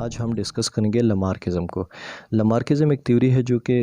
आज हम डिस्कस करेंगे लमार्किज़म को। लमार्किज़म एक थ्योरी है जो कि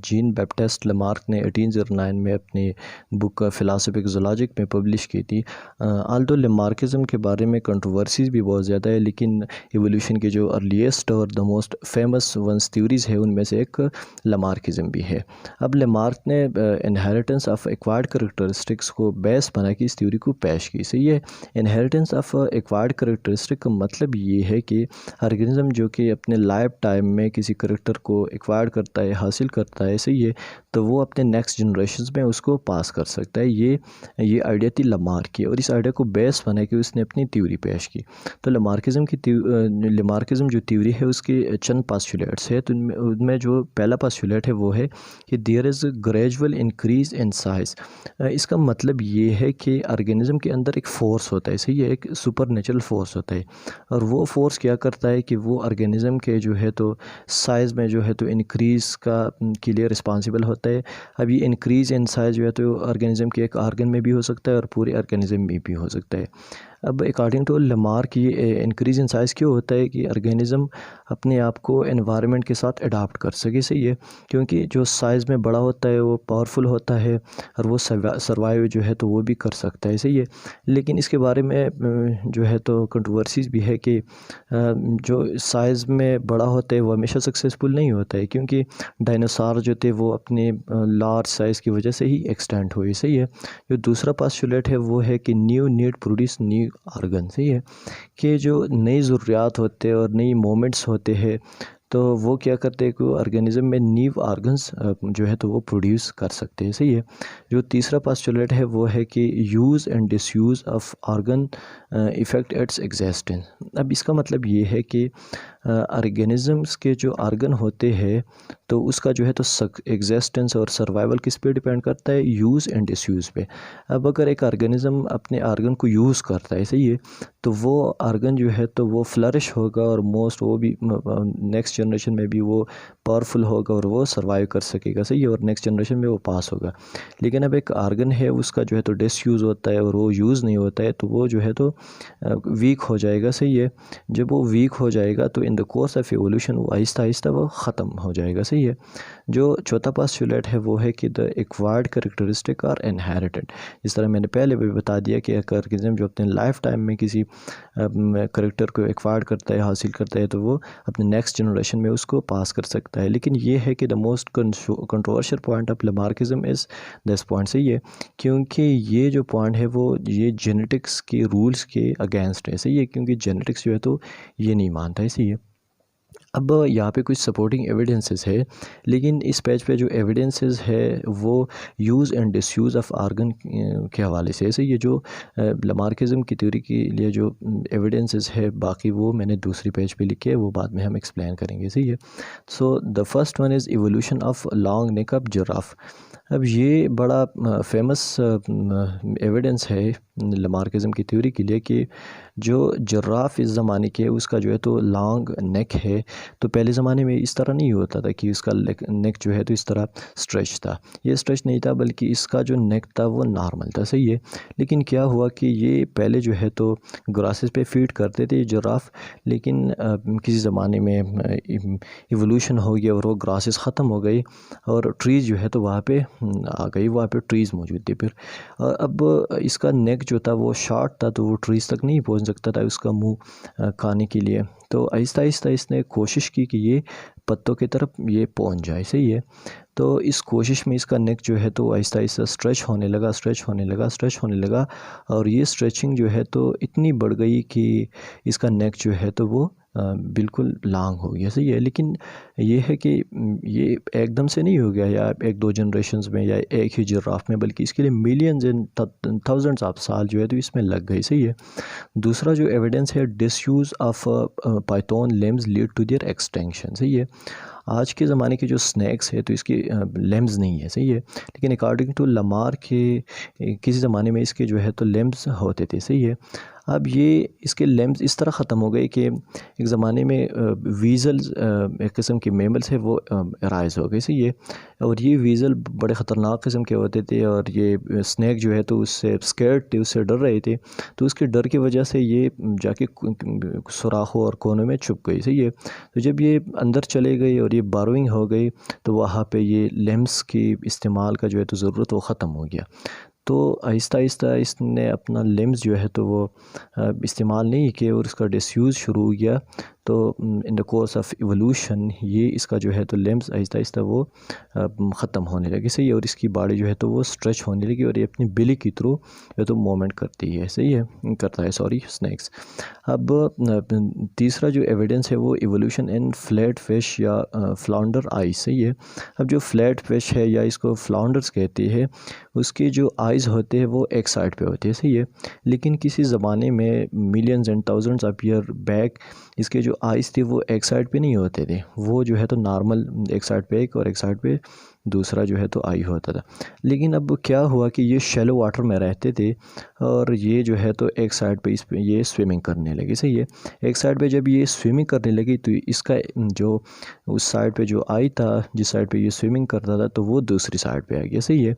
जीन बैप्टिस्ट लमार्क ने 1809 में अपनी बुक फ़िलासफ़िक ज़ूलॉजिक में पब्लिश की थी। आल्दो लमार्किज़म के बारे में कंट्रोवर्सीज़ भी बहुत ज़्यादा है, लेकिन एवोल्यूशन के जो अर्लीस्ट और the most famous ones theories है उनमें से एक लमार्किज़म भी है। अब लमार्क ने इनहेरिटेंस ऑफ एक्वायर्ड करैक्टरिस्टिक्स को बेस बना के इस थ्योरी को पेश की। सही है, इनहेरिटेंस ऑफ एक्वायर्ड करैक्टरिस्टिक का मतलब ये है कि ऑर्गेनिज्म जो कि अपने लाइफ टाइम में किसी करैक्टर को एक्वायर्ड करता है, हासिल करता है, सही है, तो वो अपने नेक्स्ट जनरेशन्स में उसको पास कर सकता है। ये आइडिया थी लमार्क की, और इस आइडिया को बेस बना के उसने अपनी थ्योरी पेश की। तो लमार्किज़म जो थ्योरी है उसके चंद पास्टुलेट्स है। तो उनमें जो पहला पास्टुलेट है वो है कि there is gradual increase in size. इसका मतलब ये है कि ऑर्गेनिज्म के अंदर एक फ़ोर्स होता है, सही है, एक सुपर नेचुरल फ़ोर्स होता है, और वो फ़ोर्स क्या करता है कि वो ऑर्गेनिज्म के जो है तो साइज़ में जो है तो इंक्रीज़ के लिए रिस्पॉन्सिबल होता है। अब ये इंक्रीज़ इन साइज़ जो है तो ऑर्गेनिज्म के एक आर्गन में भी हो सकता है और पूरे ऑर्गेनिज्म में भी हो सकता है। अब अकॉर्डिंग टू लमार्क ये इंक्रीज़ इन साइज़ क्यों होता है कि ऑर्गेनिज्म अपने आप को एनवायरनमेंट के साथ अडाप्ट कर सके, सही है, क्योंकि जो साइज़ में बड़ा होता है वो पावरफुल होता है और वो सर्वाइव जो है तो वो भी कर सकता है, सही है। लेकिन इसके बारे में जो है तो कंट्रोवर्सीज़ भी है कि जो साइज़ में बड़ा होता है वो हमेशा सक्सेसफुल नहीं होता है, क्योंकि डायनासोर जो थे वो अपने लार्ज साइज़ की वजह से ही एक्सटेंट हुए, सही है। जो दूसरा पोस्टुलेट है वो है कि new need produce new organ, सही है, कि जो नई ज़रूरियात होते हैं और नई मोमेंट्स होते हैं तो वो क्या करते हैं कि ऑर्गेनिज्म में न्यू आर्गन्स जो है तो वो प्रोड्यूस कर सकते हैं, सही है। जो तीसरा पोस्टुलेट है वो है कि use and disuse of organ effect its existence. अब इसका मतलब ये है कि ऑर्गेनिज़म्स के जो आर्गन होते हैं तो उसका जो है तो एग्जिस्टेंस और सर्वाइवल किस पे डिपेंड करता है, यूज़ एंड डिसयूज़ पे। अब अगर एक ऑर्गेनिज़म अपने आर्गन को यूज़ करता है, सही है, तो वो आर्गन जो है तो वो फ्लरिश होगा और वो भी नेक्स्ट जनरेशन में भी वो पावरफुल होगा और वो सर्वाइव कर सकेगा, सही है, और नेक्स्ट जनरेशन में वो पास होगा। लेकिन अब एक आर्गन है उसका जो है तो डिसयूज़ होता है और वो यूज़ नहीं होता है, तो वो जो है तो वीक हो जाएगा, सही है। जब वो वीक हो जाएगा तो in the course of evolution वो आहिस्ता आहिस्ता वो ख़त्म हो जाएगा, सही है। जो चौथा पोस्टुलेट है वो है कि the acquired characteristic are inherited. जिस तरह मैंने पहले भी बता दिया कि एक ऑर्गेनिज्म जो अपने लाइफ टाइम में किसी करेक्टर को एक्वायर्ड करता है, हासिल करता है, तो वो अपने नेक्स्ट जनरेशन में उसको पास कर सकता है। लेकिन ये है कि the most controversial point of लमार्किज्म is this point, सही है, क्योंकि ये जो पॉइंट है वो ये जेनेटिक्स के रूल्स के अगेंस्ट है, सही है, क्योंकि जेनेटिक्स जो है तो ये नहीं मानता है, सही है। अब यहाँ पे कुछ सपोर्टिंग एविडेंसेस है, लेकिन इस पेज पे जो एविडेंसेस है वो use and disuse of organ के हवाले से ऐसे ये जो लमार्किज्म की थ्योरी के लिए जो एविडेंसेस है बाकी वो मैंने दूसरी पेज पे लिखे है, वो बाद में हम एक्सप्लेन करेंगे, सही है। So the first one is evolution of long neck of giraffe. अब ये बड़ा फेमस एविडेंस है लमार्किज्म की थ्योरी के लिए कि जो जिराफ इस ज़माने के उसका जो है तो लॉन्ग नेक है। तो पहले ज़माने में इस तरह नहीं होता था कि इसका नेक जो है तो इस तरह स्ट्रेच था, ये स्ट्रेच नहीं था, बल्कि इसका जो नेक था वो नॉर्मल था, सही है। लेकिन क्या हुआ कि ये पहले जो है तो ग्रासेस पे फीड करते थे जिराफ, लेकिन किसी ज़माने में इवोल्यूशन हो गया और वो ग्रासेस ख़त्म हो गई और ट्रीज़ जो है तो वहाँ पे आ गई, वहाँ पे ट्रीज़ मौजूद थी फिर। अब इसका नेक जो था वो शॉर्ट था, तो वो ट्रीज़ तक नहीं पहुँच सकता था उसका मुंह खाने के लिए। तो आहिस्ता आहिस्ता इसने कोशिश की कि ये पत्तों की तरफ ये पहुँच जाए, सही है। तो इस कोशिश में इसका नेक जो है तो आहिस्ता आहिस्ता स्ट्रेच होने लगा, और ये स्ट्रेचिंग जो है तो इतनी बढ़ गई कि इसका नेक जो है तो वो बिल्कुल लॉन्ग हो गया, सही है। लेकिन ये है कि ये एकदम से नहीं हो गया या एक दो जनरेशन्स में या एक ही जिराफ में, बल्कि इसके लिए मिलियंस एंड थाउजेंड्स ऑफ साल जो है तो इसमें लग गई, सही है। दूसरा जो एविडेंस है disuse of python limbs lead to their extinction, सही है। आज के ज़माने के जो स्नैक्स है तो इसकी लेम्स नहीं है, सही है, लेकिन अकॉर्डिंग टू लामार्क के किसी ज़माने में इसके जो है तो लेम्स होते थे, सही है। अब ये इसके लेम्स इस तरह ख़त्म हो गए कि एक ज़माने में वीज़ल्स एक किस्म के मेमल्स है वो राइज़ हो गए, सही है। और ये वीज़ल बड़े ख़तरनाक किस्म के होते थे और ये स्नैक जो है तो उससे स्कैर्ड थे, उससे डर रहे थे, तो उसके डर की वजह से ये जाके सुराखों और कोनों में छुप गई, सही है। तो जब ये अंदर चले गए और ये बारोइंग हो गई तो वहाँ पे ये लेम्स की इस्तेमाल का जो है तो ज़रूरत वो ख़त्म हो गया। तो आहिस्ता आहिस्ता इसने अपना लिम्स जो है तो वो इस्तेमाल नहीं किए और इसका डिसयूज़ शुरू हो गया। तो in the course of evolution ये इसका जो है तो लिम्स आहिस्ता आहिस्ता वो ख़त्म होने लगे, सही है, और इसकी बॉडी जो है तो वो स्ट्रेच होने लगी और ये अपनी बिली के थ्रू जो तो मूवमेंट करती है, सही है, करता है, सॉरी, स्नैक्स। अब तीसरा जो एविडेंस है वो इवोल्यूशन इन फ्लैट फिश या फ्लाउंडर आई, सही है। अब जो फ्लैट फिश है या इसको फ्लाउंडर्स कहते हैं, उसके जो आइज़ होते हैं वो एक साइड पे होते हैं, सही है, लेकिन किसी ज़माने में millions and thousands of year back इसके जो आइज़ थे वो एक साइड पे नहीं होते थे, वो जो है तो नॉर्मल एक साइड पे एक और एक साइड पे दूसरा जो है तो आई होता था। लेकिन अब क्या हुआ कि ये शैलो वाटर में रहते थे और ये जो है तो एक साइड पे इस पे ये स्विमिंग करने लगे, सही है। एक साइड पे जब ये स्विमिंग करने लगी तो इसका जो उस साइड पे जो आई था, जिस साइड पे ये स्विमिंग करता था, तो वो दूसरी साइड पे आ गया, सही है।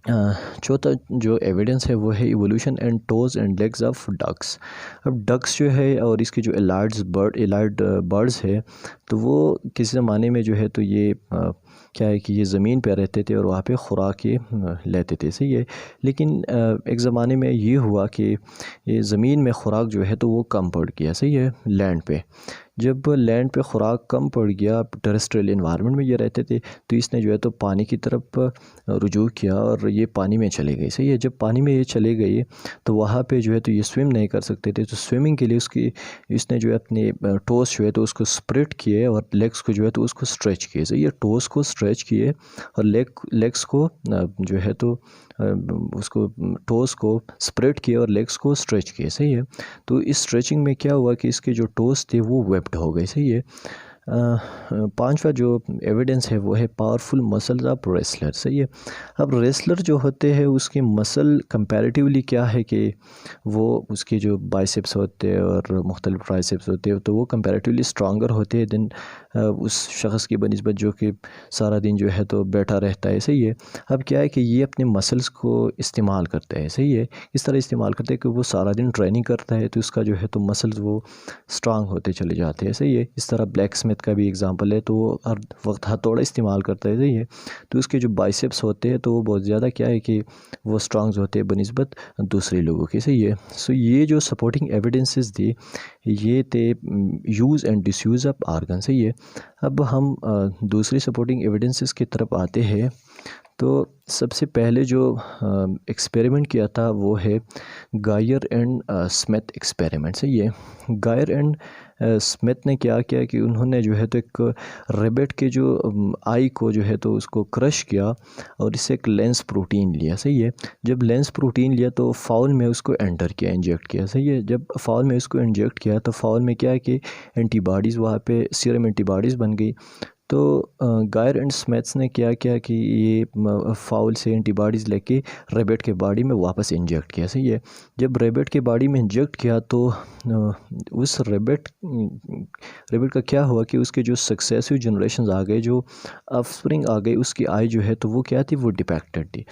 चौथा जो एविडेंस है वो है evolution and toes and legs of ducks. अब डक्स जो है और इसके जो एलाइड बर्ड्स है तो वो किसी ज़माने में जो है तो ये क्या है कि ये ज़मीन पे रहते थे और वहाँ पे खुराकें लेते थे, सही है। लेकिन एक ज़माने में ये हुआ कि ये ज़मीन में खुराक जो है तो वो कम पड़ गया, सही है, लैंड पे। जब लैंड पे खुराक कम पड़ गया, टेरेस्ट्रियल इन्वायरमेंट में ये रहते थे, तो इसने जो है तो पानी की तरफ रुजू किया और ये पानी में चले गए, सही है। जब पानी में ये चले गए तो वहाँ पे जो है तो ये स्विम नहीं कर सकते थे, तो स्विमिंग के लिए इसने जो है अपने टोस जो है तो उसको स्प्रेड किए और लेग्स को जो है तो उसको स्ट्रेच किए, सही है। टोस को स्ट्रेच किए और लेग्स को जो है तो उसको टोस को स्प्रेड किए और लेग्स को स्ट्रेच किए, सही है। तो इस स्ट्रेचिंग में क्या हुआ कि इसके जो टोस थे वो वेप्ड हो गए, सही है। पांचवा जो एविडेंस है वो है पावरफुल मसल्स ऑफ रेसलर, सही है। अब रेसलर जो होते हैं उसके मसल कंपैरेटिवली क्या है कि वो उसके जो बाइसेप्स होते हैं और मुख्तलिफ ट्राइसेप्स होते हैं तो वो कंपैरेटिवली स्ट्रांगर होते हैं दिन उस शख्स की बनिस्बत जो कि सारा दिन जो है तो बैठा रहता है, सही है। अब क्या है कि ये अपने मसल्स को इस्तेमाल करता है, सही है, इस तरह इस्तेमाल करते हैं कि वो सारा दिन ट्रेनिंग करता है तो उसका जो है तो मसल्स वो स्ट्रांग होते चले जाते हैं, सही है। इस तरह ब्लैक स्मिथ का भी एग्जांपल है, तो वो हर वक्त हथौड़ा इस्तेमाल करता है, सही है, तो उसके जो बाइसेप्स होते हैं तो वो बहुत ज़्यादा क्या है कि वो स्ट्रांग होते हैं बनिस्बत दूसरे लोगों के, सही है। सो ये जो सपोर्टिंग एविडेंसेस थी ये थे use and disuse of organ, सही है। अब हम दूसरी सपोर्टिंग एविडेंसेस की तरफ आते हैं। तो सबसे पहले जो एक्सपेरिमेंट किया था वो है गायर एंड स्मिथ एक्सपेरिमेंट, सही है। गायर एंड स्मिथ ने क्या किया कि उन्होंने जो है तो एक रेबिट के जो आई को जो है तो उसको क्रश किया और इससे एक लेंस प्रोटीन लिया, सही है। जब लेंस प्रोटीन लिया तो फाउल में उसको एंटर किया, इंजेक्ट किया, सही है। जब फाउल में उसको इंजेक्ट किया तो फाउल में क्या है कि एंटीबॉडीज़ वहाँ पे सीरम एंटीबॉडीज़ बन गई। तो गायर एंड स्मिथ्स ने क्या किया कि ये फाउल से एंटीबॉडीज़ लेके रेबिट के बॉडी में वापस इंजेक्ट किया, सही है। जब रेबिट के बॉडी में इंजेक्ट किया तो उस रेबिट का क्या हुआ कि उसके जो सक्सेसिव जनरेशंस आ गए, जो ऑफस्प्रिंग आ गए, उसकी आई जो है तो वो क्या थी, वो डिफेक्टेड थी।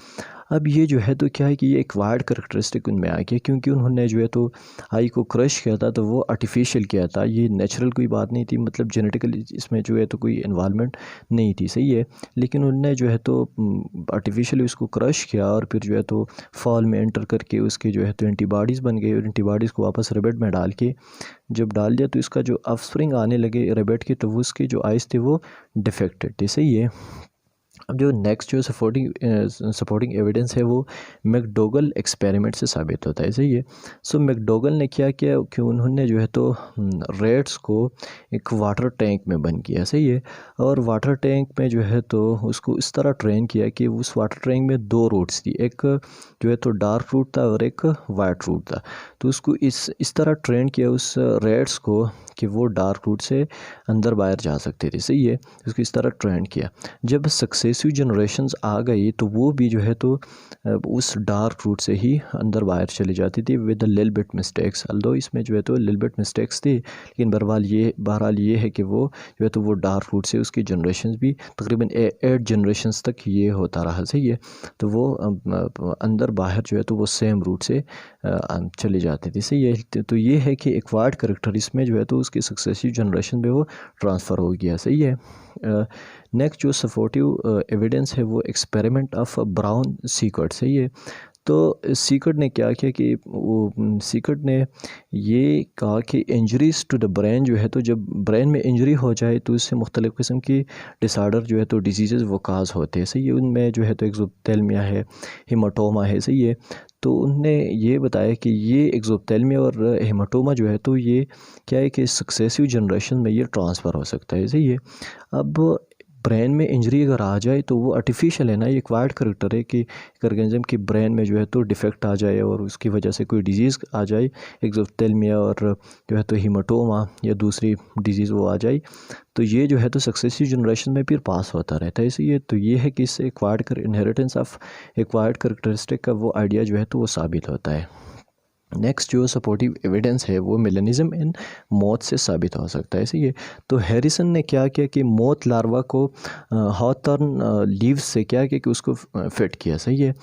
अब ये जो है तो क्या है कि ये एक्वायर्ड करैक्टरिस्टिक उनमें आ गया, क्योंकि उन्होंने जो है तो आई को क्रश किया था तो वो आर्टिफिशियल किया था, ये नेचुरल कोई बात नहीं थी, मतलब जेनेटिकली इसमें जो है तो कोई इन्वायरमेंट नहीं थी, सही है। लेकिन उन्होंने जो है तो आर्टिफिशियली उसको क्रश किया और फिर जो है तो फॉल में एंटर करके उसके जो है तो एंटीबॉडीज़ बन गई और एंटीबॉडीज़ को वापस रेबिट में डाल के जब डाल दिया तो इसका जो ऑफस्प्रिंग आने लगे रेबिट के, तो वो उसके जो आइज़ थे वो डिफेक्टेड थे, सही है। अब जो नेक्स्ट जो सपोर्टिंग एविडेंस है वो मैकडोगल एक्सपेरिमेंट से साबित होता है, सही है। सो मैकडोगल ने क्या किया कि उन्होंने जो है तो रेट्स को एक वाटर टैंक में बंद किया, सही है। और वाटर टैंक में जो है तो उसको इस तरह ट्रेन किया कि उस वाटर टैंक में दो रूट्स थी, एक जो है तो डार्क रूट था और एक वाइट रूट था। तो उसको इस तरह ट्रेन किया उस रेट्स को कि वो डार्क रूट से अंदर बाहर जा सकते थे, सही है। उसको इस तरह ट्रेन किया। जब सक्सेसिव जनरेशंस आ गई तो वो भी जो है तो उस डार्क रूट से ही अंदर बाहर चली जाती थी विद लिल बिट मिस्टेक्स। अल्दो इसमें जो है तो लिल बिट मिस्टेक्स थी, लेकिन बहरहाल ये है कि वो जो है तो वो डार्क रूट से उसकी जनरेशंस भी तकरीबन 8 जनरेशंस तक ये होता रहा, सही है। तो वो अंदर बाहर जो है तो वो सेम रूट से चली जाती थी, सही है। तो ये है कि एक वार्ड करेक्टर इसमें जो है तो उसकी सक्सेसिव जनरेशन में वो ट्रांसफ़र हो गया, सही है। नेक्स्ट जो सपोर्टिव एविडेंस है वो एक्सपेरिमेंट ऑफ ब्राउन सीकर्ट, सही है। तो सीकर्ट ने क्या किया कि वो सीकर्ट ने ये कहा कि इंजरीज टू द ब्रेन जो है तो जब ब्रेन में इंजरी हो जाए तो उससे मुख्तलिफ़ किस्म की डिसऑर्डर जो है तो डिजीज़ वो काज होते हैं, सही है। उनमें जो है तो एक्ज़ोप्थेल्मिया है, हेमाटोमा है, सही है। तो उनने ये बताया कि ये एक्ज़ोप्थेल्मिया और हेमाटोमा जो है तो ये क्या है कि सक्सेसिव जनरेशन में ये ट्रांसफ़र हो सकता है, सही है। अब ब्रेन में इंजरी अगर आ जाए तो वो आर्टिफिशियल है ना, ये एक्वायर्ड करेक्टर है कि एक ऑर्गेनिज्म की ब्रेन में जो है तो डिफेक्ट आ जाए और उसकी वजह से कोई डिजीज़ आ जाए, एक्ज़ोप्थेल्मिया और जो है तो हीमाटोमा या दूसरी डिजीज़ वो आ जाए, तो ये जो है तो सक्सेसिव जनरेशन में फिर पास होता रहता है, इसलिए तो ये है कि इससे acquired inheritance of acquired characteristic का वो आइडिया जो है तो वो साबित होता है। नेक्स्ट जो सपोर्टिव एविडेंस है वो मेलानिज़म इन मौत से साबित हो सकता है, सही है। तो हैरिसन ने क्या किया कि मौत लार्वा को हॉथॉर्न लीव्स से क्या किया कि उसको फिट किया, सही है।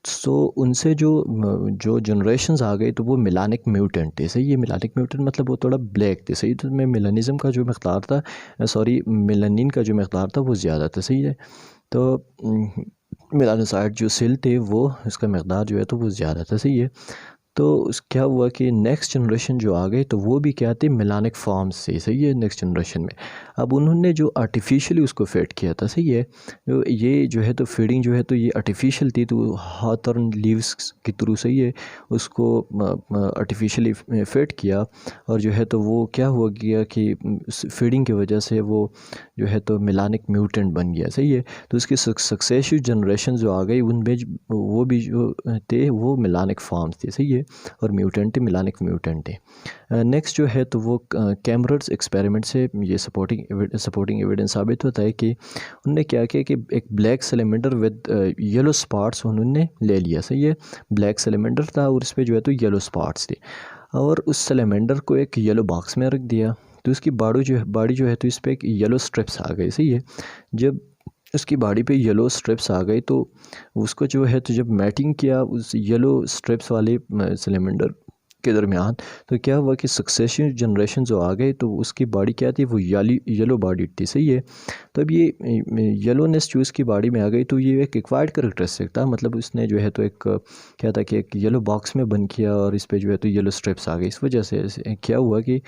सो उनसे जो जनरेशन्स आ गए तो वो मिलानिक म्यूटेंट थे, सही है। मिलानिक म्यूटेंट मतलब वो थोड़ा ब्लैक थे, सही। तो में मेलानिज़म का जो मकदार था, मेलानिन का जो मकदार था वो ज़्यादा था, सही है। तो मेलानोसाइट जो सेल थे वो इसका मकदार जो है तो वो ज़्यादा था, सही है। तो क्या हुआ कि नेक्स्ट जनरेशन जो आ गए तो वो भी क्या थे, मेलानिक फॉर्म्स से, सही है। नेक्स्ट जनरेशन में अब उन्होंने जो आर्टिफिशियली उसको फेड किया था, सही है। ये जो है तो फीडिंग जो है तो ये आर्टिफिशियल थी, तो हॉथॉर्न लीव्स के थ्रू, सही है, उसको आर्टिफिशियली फेड किया। और जो है तो वो क्या हुआ गया कि फीडिंग की वजह से वो जो है तो मेलानिक म्यूटेंट बन गया, सही है। तो उसकी सक्सेसिव जनरेशन जो आ गई उनमें वो भी जो थे वो मेलानिक फॉर्म्स थे, सही है। और म्यूटेंट थे, मिलानिक म्यूटेंट थे। नेक्स्ट जो है तो वो कैमरर्स एक्सपेरिमेंट से ये सपोर्टिंग एविडेंस साबित होता है कि उन्होंने क्या किया कि एक black cylinder with yellow spots उन्होंने ले लिया, सही है। ब्लैक सिलेंडर था और इस पर जो है तो येलो स्पॉट्स थे, और उस सिलेंडर को एक येलो बॉक्स में रख दिया। तो उसकी बॉडी जो है तो इस पर एक येलो स्ट्रिप्स आ गई, सही है। जब उसकी बॉडी पे येलो स्ट्रिप्स आ गई तो उसको जो है तो जब मैटिंग किया उस येलो स्ट्रिप्स वाले सिलेंडर के दरमियान, तो क्या हुआ कि सक्सेसिव जनरेशन जो आ गए तो उसकी बॉडी क्या थी, वो येलो बॉडी थी, सही है। तो अब ये येलोनेस जो उसकी बॉडी में आ गई तो ये एक एक्वायर्ड करेक्टरिस्टिक था, मतलब उसने जो है तो एक क्या था कि एक येलो बॉक्स में बन किया और इस पे जो है तो येलो स्ट्रिप्स आ गई। इस वजह से क्या हुआ कि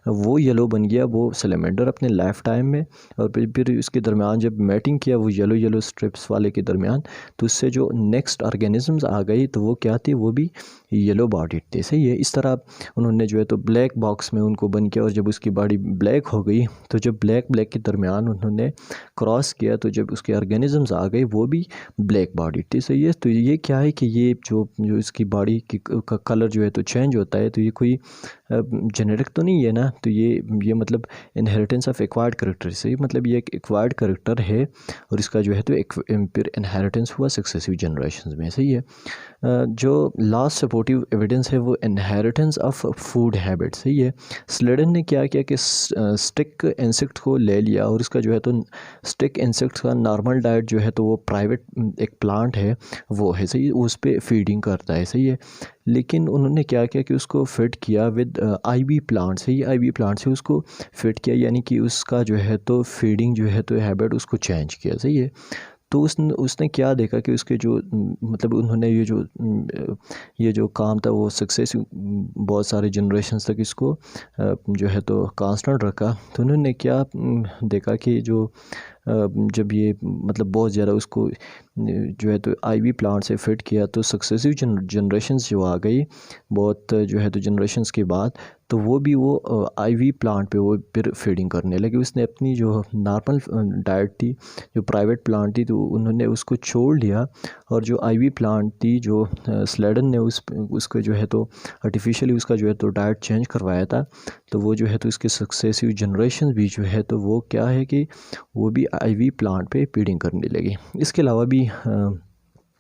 वो येलो बन गया वो सिलेंडर अपने लाइफ टाइम में, और फिर उसके दरमियान जब मैटिंग किया वो येलो स्ट्रिप्स वाले के दरमियान, तो उससे जो नेक्स्ट ऑर्गेनिजम्स आ गई तो वो क्या थी, वो भी येलो बॉडी थे, सही है। इस तरह उन्होंने जो है तो ब्लैक बॉक्स में उनको बंद किया, और जब उसकी बॉडी ब्लैक हो गई तो जब ब्लैक के दरमियान उन्होंने क्रॉस किया तो जब उसके ऑर्गेनिजम्स आ गए वो भी ब्लैक बॉडी थी, सही है। तो ये क्या है कि ये जो इसकी बॉडी की का कलर जो है तो चेंज होता है, तो ये कोई जेनेटिक तो नहीं है ना, तो ये मतलब इनहेरिटेंस ऑफ एक्वायर्ड करेक्टर से, मतलब ये एक एक्वायर्ड करेक्टर है और इसका जो है तो एक फिर इनहेरिटेंस हुआ सक्सेसिव जनरेशन में, सही है। जो लास्ट सपोर्टिव एविडेंस है वो इनहेरिटेंस ऑफ फूड हैबिट, सही है। स्लेडन ने क्या किया कि स्टिक इंसेक्ट को ले लिया और इसका जो है तो स्टिक इंसेक्ट का नॉर्मल डाइट जो है तो वो प्राइवेट एक प्लांट है वो है, सही, उस पर फीडिंग करता है, सही है। लेकिन उन्होंने क्या किया कि उसको फिट किया विद आईवी प्लांट से, ही आईवी प्लांट से उसको फिट किया, यानी कि उसका जो है तो फीडिंग जो है तो हैबिट उसको चेंज किया, सही है। तो उसने क्या देखा कि उसके जो मतलब उन्होंने ये जो काम था वो सक्सेस बहुत सारे जनरेशन्स तक इसको जो है तो कांस्टेंट रखा। तो उन्होंने क्या देखा कि जो जब ये मतलब बहुत ज़्यादा उसको जो है तो आईवी प्लांट से फिट किया तो सक्सेसिव जनरेशन्स जो आ गई बहुत जो है तो जनरेशन्स के बाद, तो वो भी वो आईवी प्लांट पे वो फिर फीडिंग करने लगे। उसने अपनी जो नॉर्मल डाइट थी, जो प्राइवेट प्लांट थी, तो उन्होंने उसको छोड़ लिया और जो आईवी प्लांट थी जो स्लेडन ने उसको जो है तो आर्टिफिशियली उसका जो है तो डाइट चेंज करवाया था, तो वो जो है तो इसके सक्सेसिव जनरेशन भी जो है तो वो क्या है कि वो भी आईवी प्लांट पे फीडिंग करने लगे। इसके अलावा भी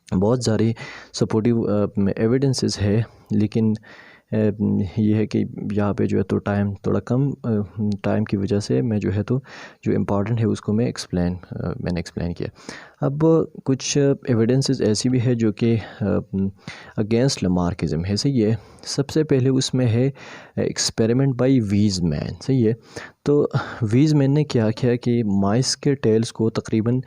बहुत सारे सपोर्टिव एविडेंसेस है, लेकिन ये है कि यहाँ पे जो है तो टाइम थोड़ा कम टाइम की वजह से मैं जो है तो जो इम्पॉर्टेंट है उसको मैंने एक्सप्लेन किया। अब कुछ एविडेंसेस ऐसी भी है जो कि अगेंस्ट लमार्किज्म है, सही है। सबसे पहले उसमें है एक्सपेरिमेंट बाय वीज़मैन, सही है। तो वीज़मैन ने क्या किया कि माइस के टेल्स को तकरीबन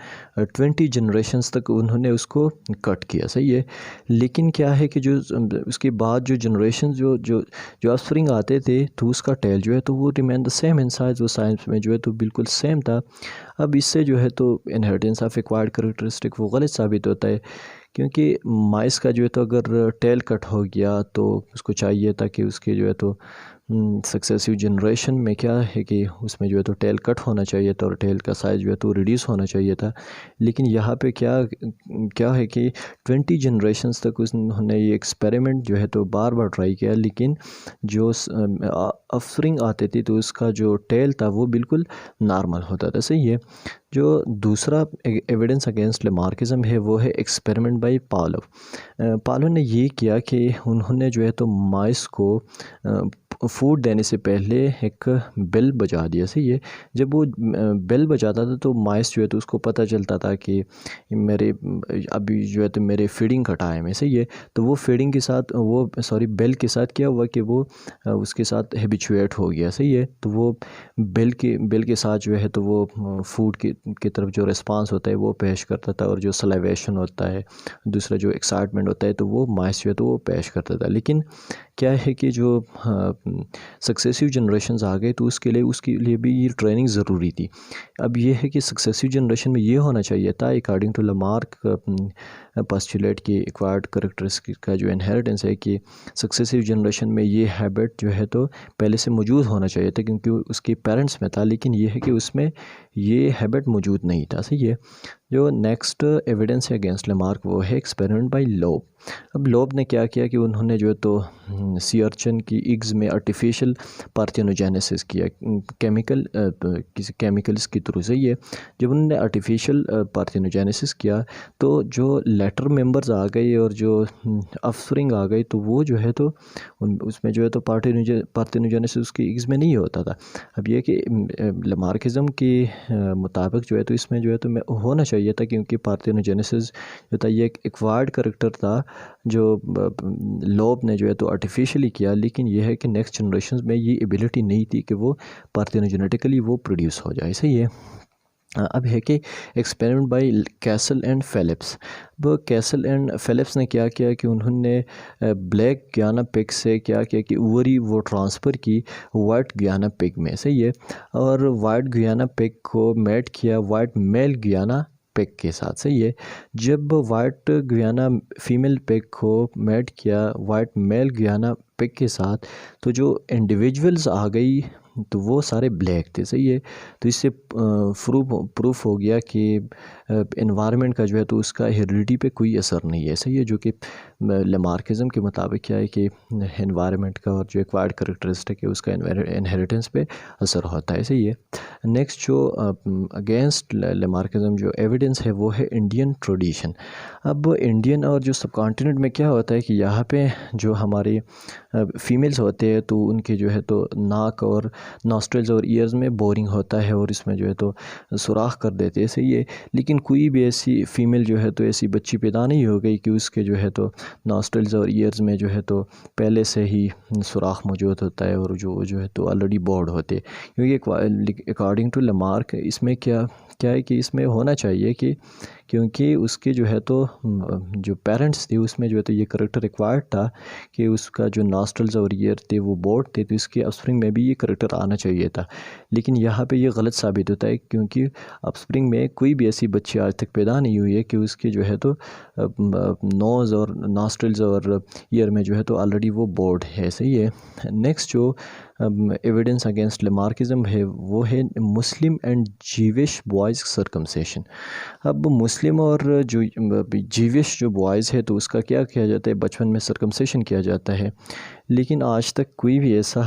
20 जनरेशन्स तक उन्होंने उसको कट किया, सही है। लेकिन क्या है कि जो उसके बाद जो जनरेशन जो जो जो ऑफस्प्रिंग आते थे तो उसका टेल जो है तो वो remain the same in size, वो साइंस में जो है तो बिल्कुल सेम था। अब इससे जो है तो इनहेरिटेंस ऑफ एक्वायर्ड कैरेक्टरिस्टिक वो गलत साबित होता है, क्योंकि माइस का जो है तो अगर टेल कट हो गया तो उसको चाहिए था कि उसके जो है तो सक्सेसिव जनरेशन में क्या है कि उसमें जो है तो टेल कट होना चाहिए था और टेल का साइज़ जो है तो रिड्यूस होना चाहिए था। लेकिन यहाँ पे क्या क्या है कि 20 जनरेशन्स तक उन्होंने ये एक्सपेरिमेंट जो है तो बार बार ट्राई किया, लेकिन जो ऑफस्प्रिंग आते थे तो उसका जो टेल था वो बिल्कुल नॉर्मल होता था, सही है। जो दूसरा एविडेंस अगेंस्ट लमार्किज्म है वो है एक्सपेरिमेंट बाय पावलोव। पावलोव ने ये किया कि उन्होंने जो है तो माइस को फूड देने से पहले एक बेल बजा दिया, सही है। जब वो बेल बजाता था तो माइस जो है तो उसको पता चलता था कि मेरे अभी जो है तो मेरे फीडिंग का टाइम है, सही है। तो वो फीडिंग के साथ बेल के साथ क्या हुआ कि वो उसके साथ हैबिचुएट हो गया, सही है। तो वो बेल के साथ जो है तो वो फूड की तरफ जो रिस्पांस होता है वो पेश करता था, और जो सलाइवेशन होता है, दूसरा जो एक्साइटमेंट होता है, तो वो माइस जो है तो वो पेश करता था। लेकिन क्या है कि जो सक्सेसिव जनरेशन्स आ गए तो उसके लिए भी ये ट्रेनिंग ज़रूरी थी। अब ये है कि सक्सेसिव जनरेशन में ये होना चाहिए था अकॉर्डिंग टू लमार्क पोस्टुलेट की एक्वायर्ड कैरेक्टरिस्टिक का जो इनहेरिटेंस है कि सक्सेसिव जनरेशन में ये हैबिट जो है तो पहले से मौजूद होना चाहिए था, क्योंकि उसके पेरेंट्स में था। लेकिन ये है कि उसमें ये हैबिट मौजूद नहीं था, सही है। जो नेक्स्ट एविडेंस है अगेंस्ट लमार्क वो है एक्सपेरिमेंट बाय लोब। अब लोब ने क्या किया कि उन्होंने जो है तो सी अर्चन की इग्स में आर्टिफिशियल पार्थेनोजेनेसिस किया, किसी केमिकल्स के थ्रू, सही है। जब उन्होंने आर्टिफिशियल पार्थेनोजेनेसिस किया तो जो लेटर मेंबर्स आ गए और जो ऑफस्प्रिंग आ गई, तो वो जो है तो उसमें जो है तो पार्थेनोजेनेसिस उसकी इग्स में नहीं होता था। अब ये कि लमार्किज्म के मुताबिक जो है तो इसमें जो है तो होना चाहिए था, क्योंकि पार्थेनोजेनेसिस जो था ये एक एक्वायर्ड करेक्टर था जो लोब ने जो है तो आर्टिफिशियली किया। लेकिन यह है कि नेक्स्ट जनरेशन में ये एबिलिटी नहीं थी कि वो पार्थेनोजेनेटिकली वो प्रोड्यूस हो जाए, सही है। अब है कि experiment by Castle and Phillips. वो कैसल एंड फेलिप्स ने क्या किया कि उन्होंने ब्लैक गयाना पिग से क्या किया कि ओवरी वो ट्रांसफ़र की वाइट गयाना पिग में, सही है। और वाइट गयाना पिग को मैट किया वाइट मेल गयाना पिग के साथ, सही है। जब वाइट गयाना फीमेल पिग को मैट किया वाइट मेल गयाना पिग के साथ, तो जो इंडिविजुअल्स आ गई तो वो सारे ब्लैक थे, सही है। तो इससे प्रूफ हो गया कि एनवायरनमेंट का जो है तो उसका हेरिडिटी पे कोई असर नहीं है, सही है। जो कि लमार्किज्म के मुताबिक क्या है कि एनवायरनमेंट का और जो एक्वायर्ड कैरेक्टरिस्टिक है उसका इनहेरिटेंस पे असर होता है, सही है। नेक्स्ट जो अगेंस्ट लमार्किज्म जो एविडेंस है वो है इंडियन ट्रेडिशन। अब इंडियन और जो सब कॉन्टिनेंट में क्या होता है कि यहाँ पे जो हमारे फीमेल्स होते हैं तो उनके जो है तो नाक और नॉस्ट्रल्स और ईयर्स में बोरिंग होता है और इसमें जो है तो सुराख कर देते हैं, सही है। लेकिन कोई भी ऐसी फ़ीमेल जो है तो ऐसी बच्ची पैदा नहीं हो गई कि उसके जो है तो नॉस्ट्रल्स और ईयर्स में जो है तो पहले से ही सुराख मौजूद होता है और जो है तो ऑलरेडी बोर्ड होते हैं। क्योंकि अकॉर्डिंग टू लमार्क इसमें क्या है कि इसमें होना चाहिए कि क्योंकि उसके जो है तो जो पेरेंट्स थे उसमें जो है तो ये करेक्टर रिक्वायर्ड था कि उसका जो नॉस्ट्रल्स और ईयर थे वो बोर्ड थे, तो इसके ऑफस्प्रिंग में भी ये करेक्टर आना चाहिए था। लेकिन यहाँ पे ये गलत साबित होता है क्योंकि ऑफस्प्रिंग में कोई भी ऐसी बच्ची आज तक पैदा नहीं हुई है कि उसके जो है तो नोज़ और नॉस्ट्रल्स और ईयर में जो है तो ऑलरेडी वो बोर्ड है। सही है। नेक्स्ट जो एविडेंस अगेंस्ट लेमार्किज्म है वो है मुस्लिम एंड जीविश बॉयज़ सर्कमसेशन। अब मुस्लिम और जो जीविश जो बॉयज़ है तो उसका क्या किया जाता है, बचपन में सर्कमसेशन किया जाता है। लेकिन आज तक कोई भी ऐसा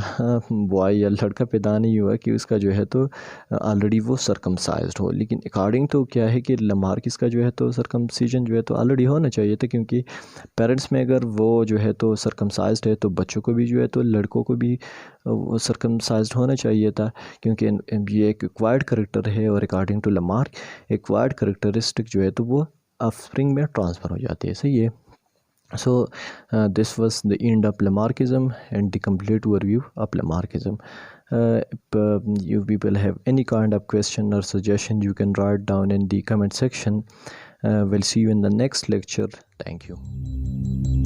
बॉय या लड़का पैदा नहीं हुआ कि उसका जो है तो ऑलरेडी वो सर्कमसाइज्ड हो। लेकिन अकॉर्डिंग तो क्या है कि लमार्किस का जो है तो सर्कमसीजन जो है तो ऑलरेडी होना चाहिए था, क्योंकि पेरेंट्स में अगर वो जो है तो सर्कमसाइज्ड है तो बच्चों को भी जो है तो लड़कों को भी वो सर्कमसाइज्ड होना चाहिए था, क्योंकि ये एक एक्वायर्ड करेक्टर है और according to Lamarck acquired characteristic जो है तो वो ऑफस्प्रिंग में ट्रांसफ़र हो जाती है। सही है। So this was the end of Lamarckism and the complete overview of Lamarckism. If you people have any kind of question or suggestion, you can write down in the comment section. We'll see you in the next lecture. Thank you.